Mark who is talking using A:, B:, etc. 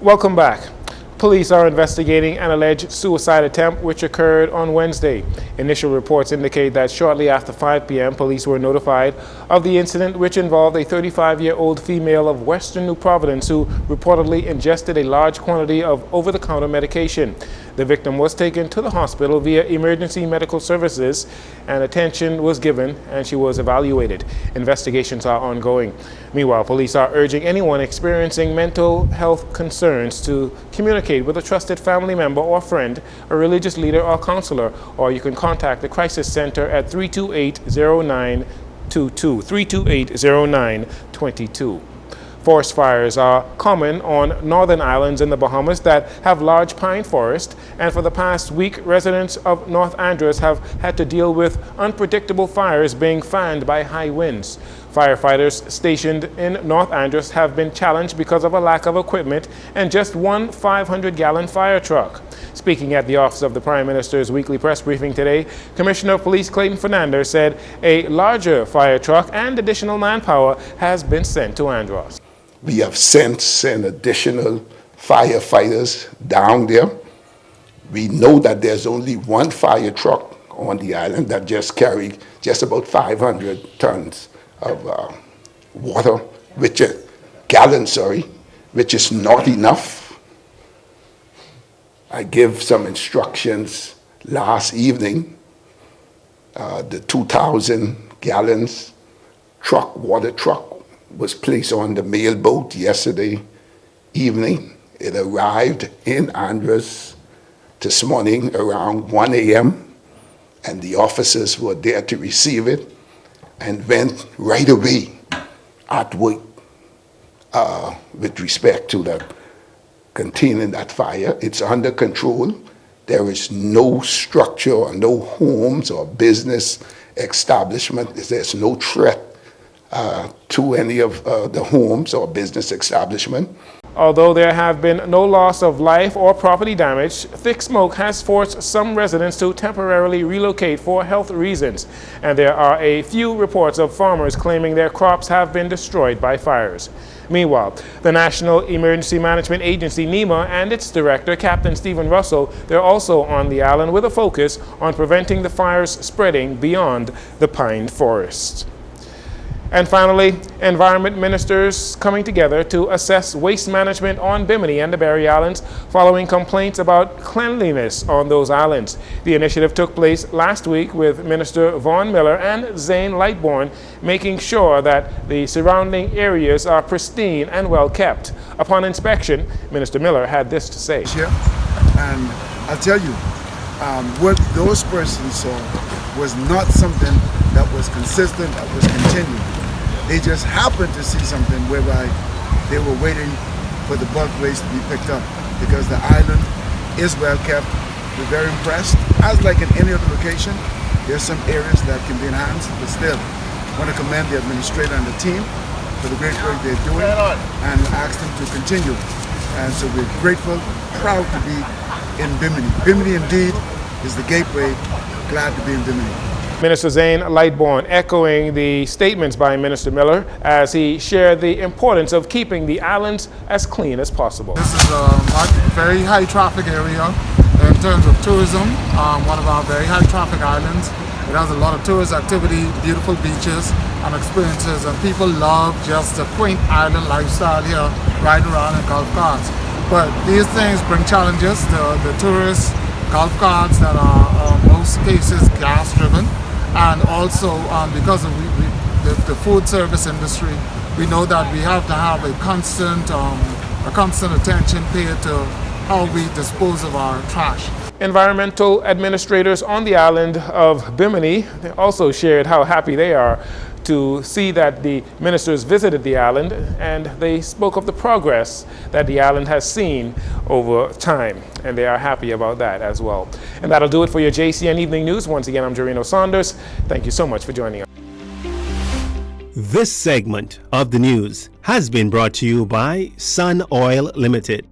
A: Welcome back. Police are investigating an alleged suicide attempt which occurred on Wednesday. Initial reports indicate that shortly after 5 p.m., police were notified of the incident, which involved a 35-year-old female of Western New Providence who reportedly ingested a large quantity of over-the-counter medication. The victim was taken to the hospital via emergency medical services, and attention was given and she was evaluated. Investigations are ongoing. Meanwhile, police are urging anyone experiencing mental health concerns to communicate with a trusted family member or friend, a religious leader or counselor, or you can contact the Crisis Center at 328-0922, 328-0922. Forest fires are common on northern islands in the Bahamas that have large pine forest, and for the past week, residents of North Andros have had to deal with unpredictable fires being fanned by high winds. Firefighters stationed in North Andros have been challenged because of a lack of equipment and just one 500-gallon fire truck. Speaking at the office of the Prime Minister's weekly press briefing today, Commissioner of Police Clayton Fernandez said a larger fire truck and additional manpower has been sent to Andros.
B: We have sent additional firefighters down there. We know that there's only one fire truck on the island that just carried just about 500 tons of water, gallons, which is not enough. I gave some instructions last evening. The 2,000 gallons water truck was placed on the mail boat yesterday evening. It arrived in Andros this morning around 1 a.m. and the officers were there to receive it and went right away at work with respect to that containing that fire. It's under control. There is no structure or no homes or business establishment. There's no threat to any of the homes or business establishment.
A: Although there have been no loss of life or property damage, thick smoke has forced some residents to temporarily relocate for health reasons, and there are a few reports of farmers claiming their crops have been destroyed by fires. Meanwhile, the National Emergency Management Agency, NEMA, and its director, Captain Stephen Russell, they're also on the island with a focus on preventing the fires spreading beyond the pine forest. And finally, environment ministers coming together to assess waste management on Bimini and the Berry Islands following complaints about cleanliness on those islands. The initiative took place last week with Minister Vaughn Miller and Zane Lightbourne making sure that the surrounding areas are pristine and well kept. Upon inspection, Minister Miller had this to say.
C: And I'll tell you, what those persons saw was not something that was consistent, that was continued. They just happened to see something whereby they were waiting for the bulk waste to be picked up because the island is well kept. We're very impressed. As like in any other location, there's some areas that can be enhanced, but still, I want to commend the administrator and the team for the great work they're doing and ask them to continue. And so we're grateful, proud to be in Bimini. Bimini indeed is the gateway. Glad to be in Bimini.
A: Minister Zane Lightbourne echoing the statements by Minister Miller as he shared the importance of keeping the islands as clean as possible.
D: This is a very high traffic area in terms of tourism, one of our very high traffic islands. It has a lot of tourist activity, beautiful beaches and experiences, and people love just the quaint island lifestyle here, riding around in golf carts. But these things bring challenges. The tourist golf carts that are most cases gas driven, and also because of the food service industry, we know that we have to have a constant attention paid to how we dispose of our trash.
A: Environmental administrators on the island of Bimini also shared how happy they are to see that the ministers visited the island, and they spoke of the progress that the island has seen over time, and they are happy about that as well. And that'll do it for your JCN Evening News. Once again, I'm Jarino Saunders. Thank you so much for joining us.
E: This segment of the news has been brought to you by Sun Oil Limited.